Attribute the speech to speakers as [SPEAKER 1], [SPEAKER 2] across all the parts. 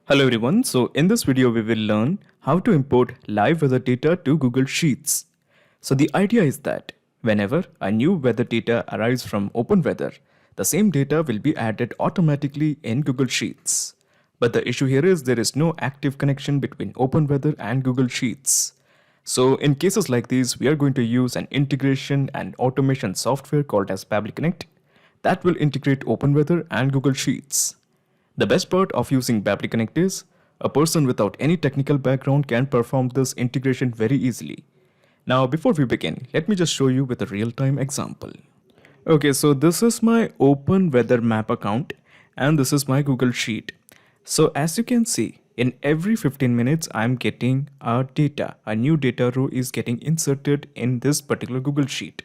[SPEAKER 1] Hello everyone, so in this video we will learn how to import live weather data to Google Sheets. So the idea is that whenever a new weather data arrives from OpenWeather, the same data will be added automatically in Google Sheets. But the issue here is there is no active connection between OpenWeather and Google Sheets. So in cases like these, we are going to use an integration and automation software called as Pabbly Connect that will integrate OpenWeather and Google Sheets. The best part of using Pabbly Connect is a person without any technical background can perform this integration very easily. Now before we begin, let me just show you with a real-time example. Okay, so this is my Open Weather Map account and this is my Google Sheet. So as you can see, in every 15 minutes, I'm getting a new data row is getting inserted in this particular Google Sheet.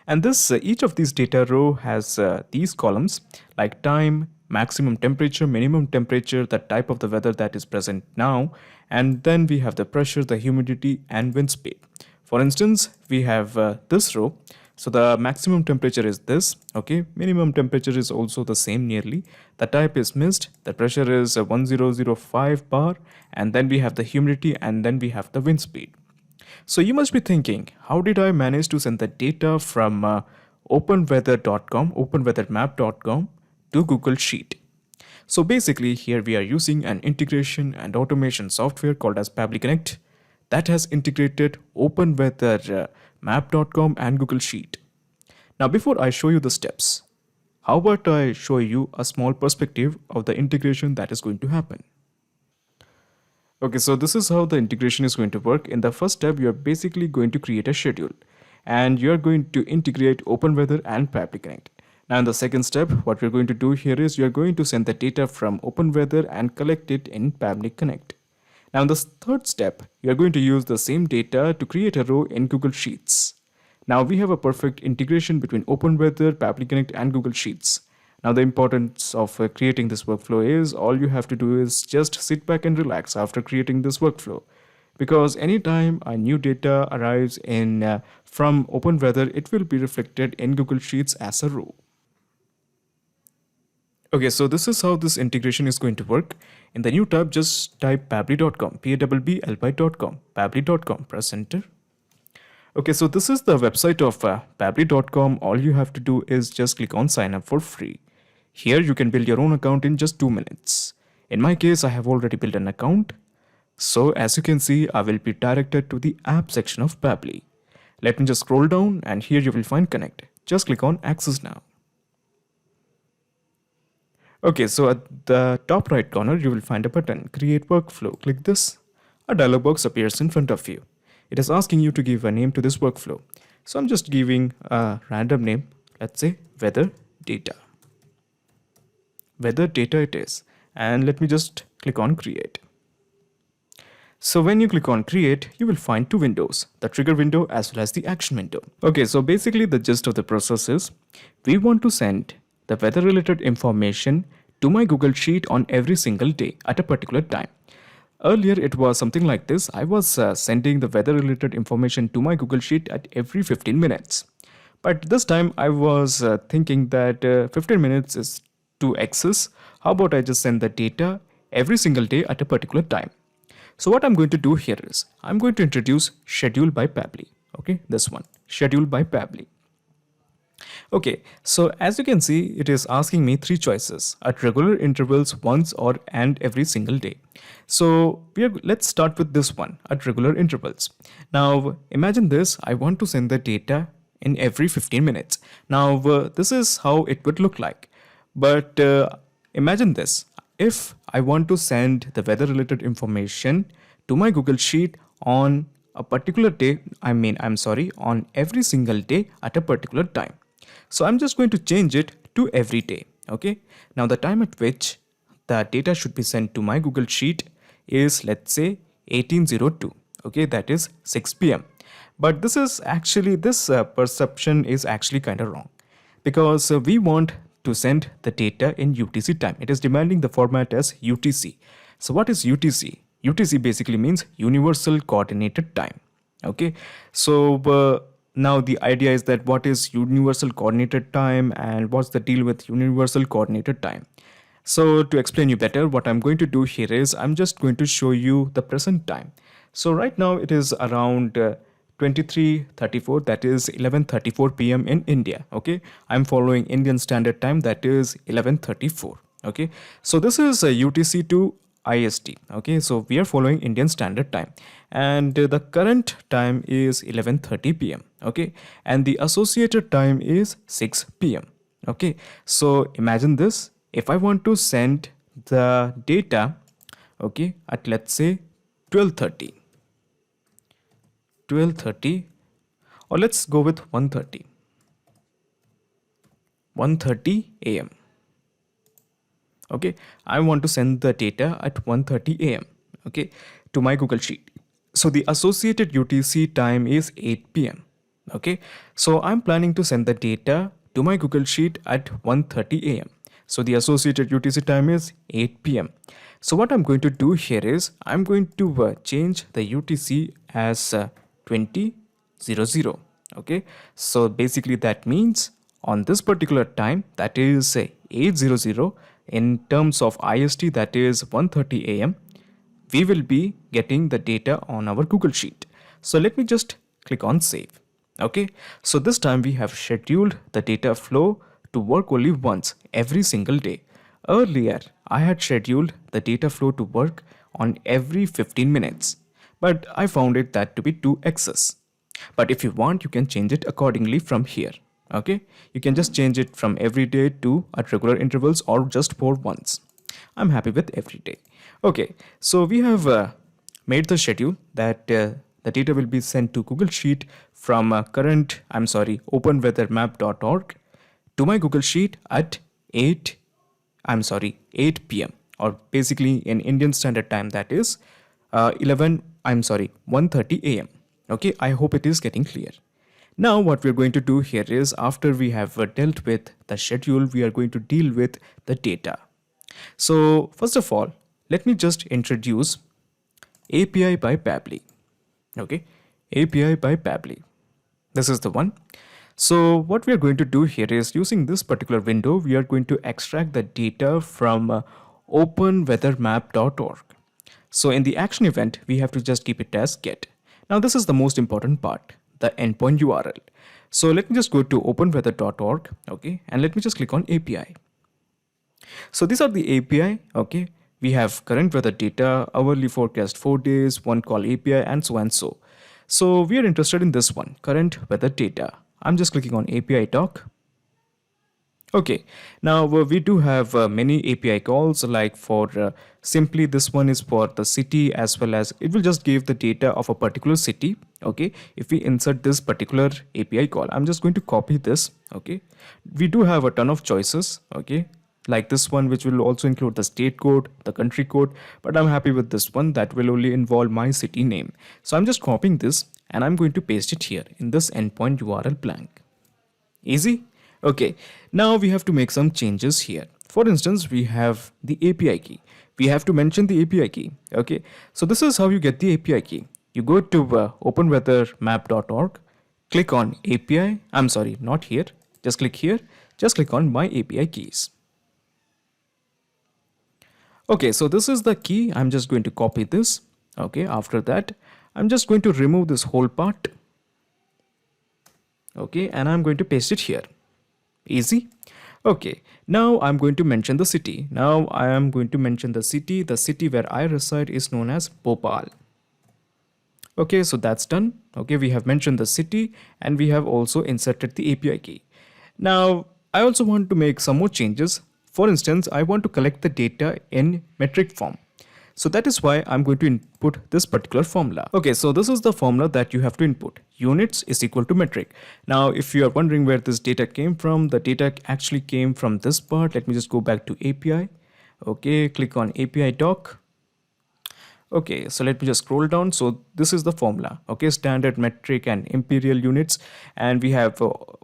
[SPEAKER 1] And this each of these data row has these columns like time, maximum temperature, minimum temperature, the type of the weather that is present now, and then we have the pressure, the humidity, and wind speed. For instance, we have this row. So the maximum temperature is this, okay, minimum temperature is also the same nearly, the type is mist, the pressure is 1005 bar, and then we have the humidity, and then we have the wind speed. So you must be thinking, how did I manage to send the data from openweather.com, openweathermap.com to Google Sheet? So basically here we are using an integration and automation software called as Pabbly Connect that has integrated openweathermap.com and Google Sheet. Now before I show you the steps, how about I show you a small perspective of the integration that is going to happen. Okay, so this is how the integration is going to work. In the first step, you're basically going to create a schedule and you're going to integrate OpenWeather and Pabbly Connect. Now in the second step, what we're going to do here is you're going to send the data from OpenWeather and collect it in Pabbly Connect. Now in the third step, you're going to use the same data to create a row in Google Sheets. Now we have a perfect integration between OpenWeather, Pabbly Connect and Google Sheets. Now the importance of creating this workflow is all you have to do is just sit back and relax after creating this workflow. Because anytime a new data arrives in from OpenWeather, it will be reflected in Google Sheets as a row. Okay, so this is how this integration is going to work. In the new tab, just type pabbly.com, pabbly.com, pabbly.com, press enter. Okay, so this is the website of pabbly.com. All you have to do is just click on sign up for free. Here you can build your own account in just 2 minutes. In my case, I have already built an account. So as you can see, I will be directed to the app section of Pabbly. Let me just scroll down and here you will find connect. Just click on access now. Okay, so at the top right corner, you will find a button, create workflow. Click this. A dialog box appears in front of you. It is asking you to give a name to this workflow. So I'm just giving a random name. Let's say weather data. Weather data it is. And let me just click on create. So when you click on create, you will find two windows, the trigger window as well as the action window. Okay, so basically the gist of the process is we want to send the weather related information to my Google Sheet on every single day at a particular time. Earlier it was something like this. I was sending the weather related information to my Google Sheet at every 15 minutes. But this time I was thinking that 15 minutes is too excess. How about I just send the data every single day at a particular time? So what I'm going to do here is I'm going to introduce schedule by Pabbly. Okay, this one, schedule by Pabbly. Okay, so as you can see, it is asking me three choices at regular intervals, once or and every single day. So let's start with this one at regular intervals. Now imagine this, I want to send the data in every 15 minutes. Now this is how it would look like. But imagine this, if I want to send the weather related information to my Google Sheet on a particular day, on every single day at a particular time. So I'm just going to change it to every day. Okay. Now the time at which the data should be sent to my Google Sheet is, let's say, 1802. Okay, that is 6 p.m. But this perception is actually kind of wrong because we want to send the data in UTC time. It is demanding the format as UTC. So what is UTC? UTC basically means Universal Coordinated Time. Okay, so now the idea is that what is Universal Coordinated Time and what's the deal with Universal Coordinated Time? So to explain you better, what I'm going to do here is I'm just going to show you the present time. So right now it is around 23:34, that is 11:34 p.m. in India. Okay, I'm following Indian Standard Time, that is 11:34. Okay, so this is UTC to IST. Okay, so we are following Indian Standard Time, and the current time is 11:30 p.m. Okay, and the associated time is 6 p.m. Okay, so imagine this. If I want to send the data, okay, at let's say 12:30, 12:30, or let's go with 1:30, 1:30 a.m. Okay, I want to send the data at 1:30 a.m. okay, to my Google Sheet. So the associated UTC time is 8 p.m. Okay, so I'm planning to send the data to my Google Sheet at 1:30 a.m. So the associated UTC time is 8 p.m. So what I'm going to do here is I'm going to change the UTC as 20:00. Okay, so basically that means on this particular time, that is 8:00, in terms of IST, that is 1:30 a.m., we will be getting the data on our Google Sheet. So let me just click on save. Okay, so this time we have scheduled the data flow to work only once every single day. Earlier, I had scheduled the data flow to work on every 15 minutes, but I found it that to be too excess. But if you want, you can change it accordingly from here. Okay, you can just change it from every day to at regular intervals or just for once. I'm happy with every day. Okay, so we have made the schedule that the data will be sent to Google Sheet from openweathermap.org to my Google Sheet at 8 p.m. or basically in Indian Standard Time, that is 1:30 a.m. Okay, I hope it is getting clear. Now what we're going to do here is after we have dealt with the schedule, we are going to deal with the data. So first of all, let me just introduce API by Pabbly. Okay, API by Pabbly. This is the one. So what we are going to do here is using this particular window, we are going to extract the data from openweathermap.org. So in the action event, we have to just keep it as get. Now this is the most important part, the endpoint URL. So let me just go to openweather.org, okay, and let me just click on API. So these are the API, okay. We have current weather data, hourly forecast 4 days, one call API, and so and so. So we are interested in this one, current weather data. I'm just clicking on API doc. Okay, now we do have many API calls, like for simply this one is for the city, as well as it will just give the data of a particular city. Okay, if we insert this particular API call, I'm just going to copy this. Okay, we do have a ton of choices. Okay, like this one, which will also include the state code, the country code, but I'm happy with this one that will only involve my city name. So I'm just copying this and I'm going to paste it here in this endpoint URL blank. Easy? Okay, now we have to make some changes here. For instance, we have the API key. We have to mention the API key. Okay, so this is how you get the API key. You go to openweathermap.org, click on API. I'm sorry, not here. Just click here. Just click on my API keys. Okay, so this is the key. I'm just going to copy this. Okay, after that, I'm just going to remove this whole part. Okay, and I'm going to paste it here. Easy. Okay, now I'm going to mention the city. Now I am going to mention the city. The city where I reside is known as Bhopal. Okay, so that's done. Okay, we have mentioned the city and we have also inserted the API key. Now I also want to make some more changes. For instance, I want to collect the data in metric form. So that is why I'm going to input this particular formula. Okay, so this is the formula that you have to input. Units is equal to metric. Now, if you are wondering where this data came from, the data actually came from this part. Let me just go back to API. Okay, click on API doc. Okay, so let me just scroll down. So this is the formula. Okay, standard, metric, and imperial units, and we have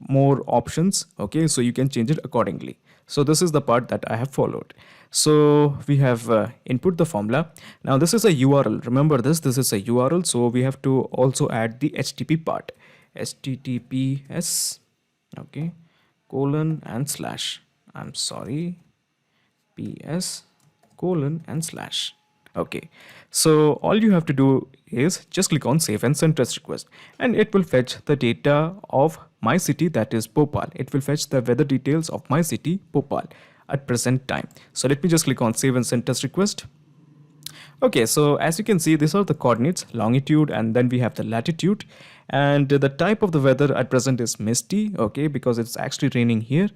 [SPEAKER 1] more options. Okay, so you can change it accordingly. So this is the part that I have followed. So we have input the formula. Now this is a URL. Remember this is a URL. So we have to also add the HTTP part. HTTPS, okay, colon and slash. I'm sorry. ps colon and slash. Okay, so all you have to do is just click on save and send test request, and it will fetch the data of my city, that is Bhopal. It will fetch the weather details of my city Bhopal at present time. So let me just click on save and send test request. Okay, so as you can see, these are the coordinates, longitude, and then we have the latitude. And the type of the weather at present is misty, okay, because it's actually raining here.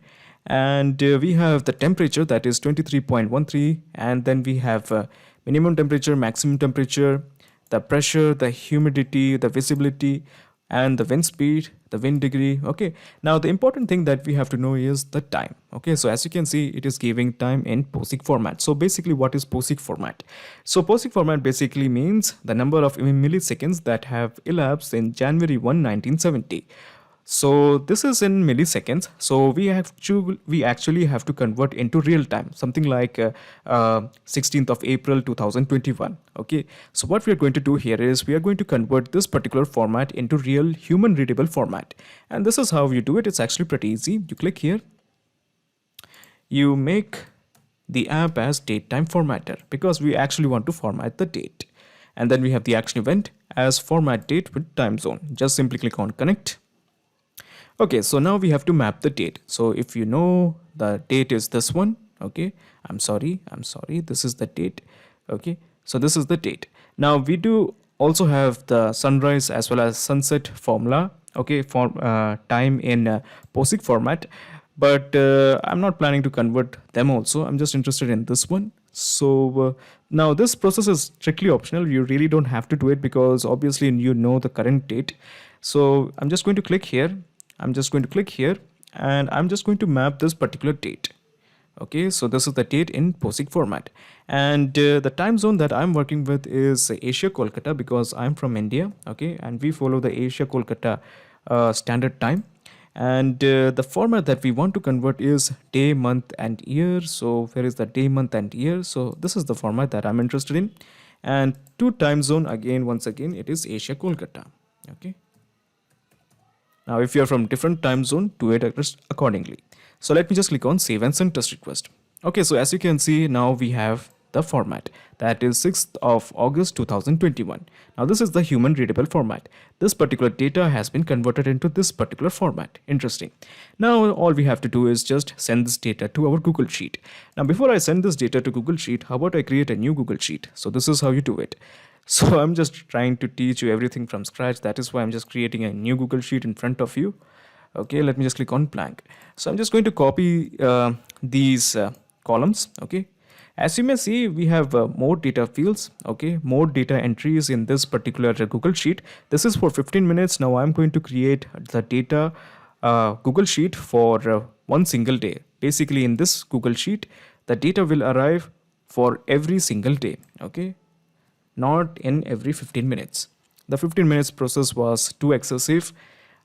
[SPEAKER 1] And we have the temperature, that is 23.13, and then we have minimum temperature, maximum temperature, the pressure, the humidity, the visibility, and the wind speed, the wind degree. Okay, now the important thing that we have to know is the time. Okay, so as you can see, it is giving time in POSIX format. So basically, what is POSIX format? So POSIX format basically means the number of milliseconds that have elapsed in January 1, 1970. So this is in milliseconds. So we actually have to convert into real time, something like 16th of April 2021. Okay. So what we are going to do here is we are going to convert this particular format into real human readable format. And this is how you do it. It's actually pretty easy. You click here. You make the app as datetime formatter because we actually want to format the date. And then we have the action event as format date with time zone. Just simply click on connect. Okay, so now we have to map the date. So if you know the date is this one, okay, I'm sorry, this is the date. Okay, so this is the date. Now we do also have the sunrise as well as sunset formula, okay, for time in POSIX format, but I'm not planning to convert them also. I'm just interested in this one. So now this process is strictly optional. You really don't have to do it because obviously you know the current date. So I'm just going to click here. I'm just going to click here and I'm just going to map this particular date. Okay, so this is the date in POSIX format. And the time zone that I'm working with is Asia Kolkata because I'm from India. Okay, and we follow the Asia Kolkata standard time. And the format that we want to convert is day, month, and year. So where is the day, month, and year? So this is the format that I'm interested in. And to time zone, again, once again, it is Asia Kolkata. Okay. Now, if you're from different time zone, do it accordingly. So let me just click on save and send test request. Okay, so as you can see, now we have the format that is 6th of August 2021. Now this is the human readable format. This particular data has been converted into this particular format. Interesting. Now all we have to do is just send this data to our Google Sheet. Now before I send this data to Google Sheet, how about I create a new Google Sheet? So this is how you do it. So I'm just trying to teach you everything from scratch. That is why I'm just creating a new Google Sheet in front of you. Okay, let me just click on blank. So I'm just going to copy these columns. Okay, as you may see, we have more data fields. Okay, more data entries in this particular Google Sheet. This is for 15 minutes. Now I'm going to create the data Google Sheet for one single day. Basically, in this Google Sheet, the data will arrive for every single day. Okay, not in every 15 minutes. The 15 minutes process was too excessive.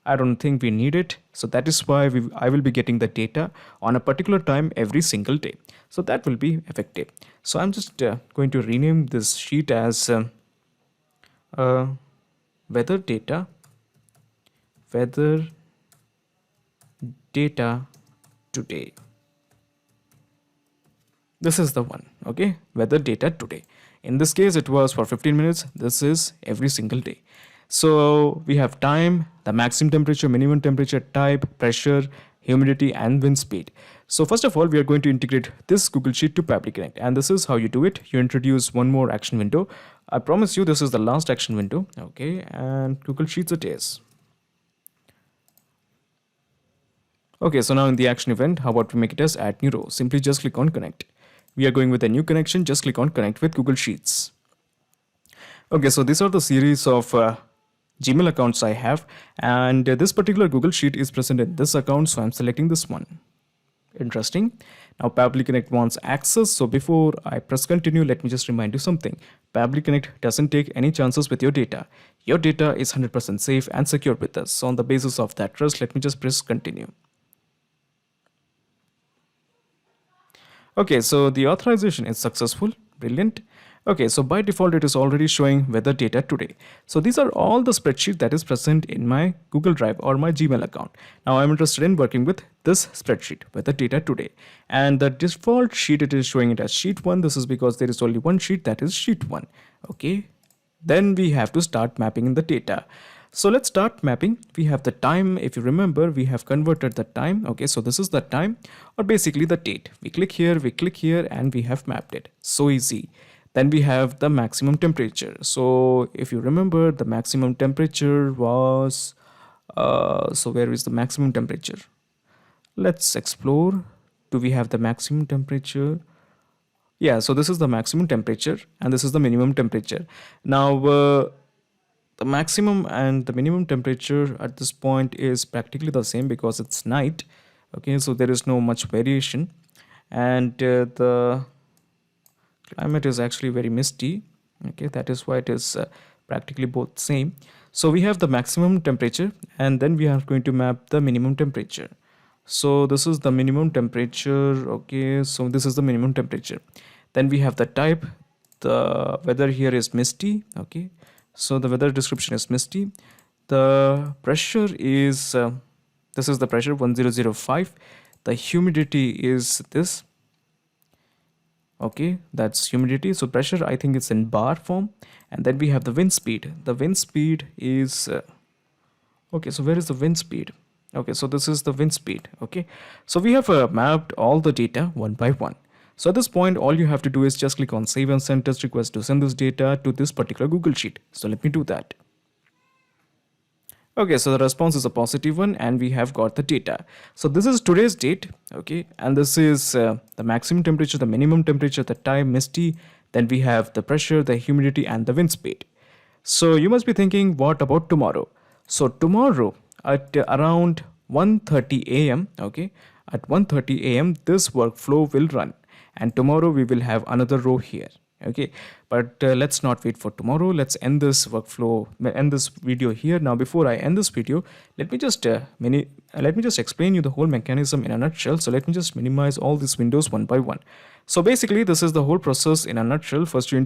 [SPEAKER 1] I don't think we need it. So that is why I will be getting the data on a particular time every single day. So that will be effective. So I'm just going to rename this sheet as weather data today. This is the one. Okay, weather data today. In this case, it was for 15 minutes. This is every single day. So we have time, the maximum temperature, minimum temperature, type, pressure, humidity, and wind speed. So first of all, we are going to integrate this Google Sheet to Pabbly Connect. And this is how you do it. You introduce one more action window. I promise you this is the last action window. Okay, and Google Sheets it is. Okay, so now in the action event, how about we make it as add new row? Simply just click on connect. We are going with a new connection. Just click on connect with Google Sheets. Okay, so these are the series of Gmail accounts I have, and this particular Google Sheet is present in this account, so I'm selecting this one. Interesting. Now Pabbly Connect wants access, so before I press continue, let me just remind you something. Pabbly Connect doesn't take any chances with your data. Your data is 100% safe and secure with us. So on the basis of that trust, let me just press continue. Okay, so the authorization is successful. Brilliant. Okay, so by default, it is already showing weather data today. So these are all the spreadsheet that is present in my Google Drive or my Gmail account. Now I'm interested in working with this spreadsheet, weather data today. And the default sheet, it is showing it as sheet 1. This is because there is only one sheet, that is sheet 1. Okay, then we have to start mapping in the data. So let's start mapping. We have the time. If you remember, we have converted the time. Okay, so this is the time, or basically the date. We click here, and we have mapped it. So easy. Then we have the maximum temperature. So if you remember, the maximum temperature was, so where is the maximum temperature? Let's explore. Do we have the maximum temperature? Yeah, so this is the maximum temperature and this is the minimum temperature. Now, the maximum and the minimum temperature at this point is practically the same because it's night. Okay, so there is no much variation, and the climate is actually very misty. Okay, that is why it is practically both same. So we have the maximum temperature and then we are going to map the minimum temperature. So this is the minimum temperature. Okay, so this is the minimum temperature. Then we have the type. The weather here is misty. Okay, so the weather description is misty. The pressure is this is the pressure 1005. The humidity is this. Okay, that's humidity. So pressure, I think it's in bar form. And then we have the wind speed. The wind speed is okay, so where is the wind speed? Okay, so this is the wind speed. Okay, so we have mapped all the data one by one. So at this point, all you have to do is just click on save and send test request to send this data to this particular Google Sheet. So let me do that. Okay, so the response is a positive one and we have got the data. So this is today's date, okay, and this is the maximum temperature, the minimum temperature, the time, misty, then we have the pressure, the humidity and the wind speed. So you must be thinking, what about tomorrow? So tomorrow at around 1:30 a.m., okay, at 1:30 a.m. this workflow will run, and tomorrow we will have another row here. Okay, but let's not wait for tomorrow. Let's end this workflow, end this video here. Now before I end this video, let me just explain you the whole mechanism in a nutshell. So let me just minimize all these windows one by one. So basically this is the whole process in a nutshell. First you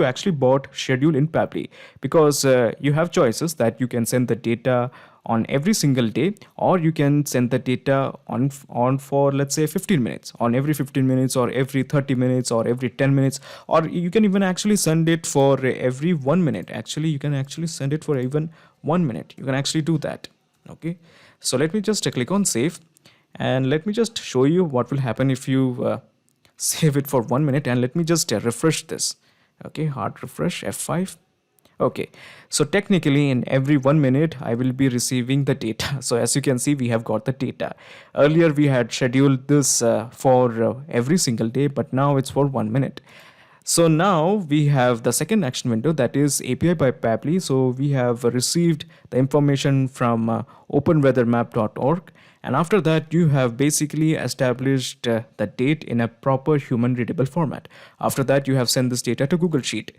[SPEAKER 1] actually bought schedule in Pabbly, because you have choices that you can send the data on every single day, or you can send the data on for, let's say, 15 minutes, on every 15 minutes or every 30 minutes or every 10 minutes, or you can even actually send it for every 1 minute. Actually, you can actually send it for even 1 minute. You can actually do that. Okay, so let me just click on save, and let me just show you what will happen if you save it for 1 minute. And let me just refresh this. Okay, hard refresh F5. Okay, so technically in every 1 minute I will be receiving the data. So as you can see, we have got the data. Earlier we had scheduled this for every single day, but now it's for 1 minute. So now we have the second action window, that is API by Pabbly. So we have received the information from openweathermap.org, and after that you have basically established the date in a proper human readable format. After that you have sent this data to Google Sheet.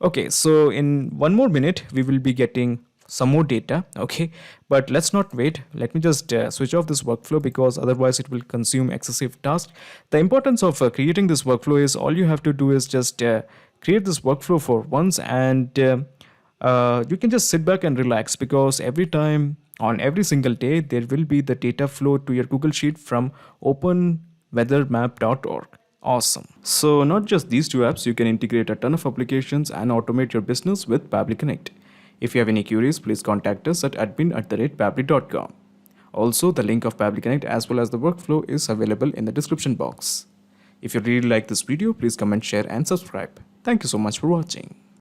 [SPEAKER 1] Okay, so in 1 more minute we will be getting some more data. Okay, but let's not wait. Let me just switch off this workflow, because otherwise it will consume excessive task. The importance of creating this workflow is, all you have to do is just create this workflow for once, and you can just sit back and relax, because every time on every single day there will be the data flow to your Google Sheet from openweathermap.org. Awesome. So not just these two apps, you can integrate a ton of applications and automate your business with Pabbly Connect. If you have any queries, please contact us at admin@pabbly.com. Also, the link of Pabbly Connect as well as the workflow is available in the description box. If you really like this video, please comment, share and subscribe. Thank you so much for watching.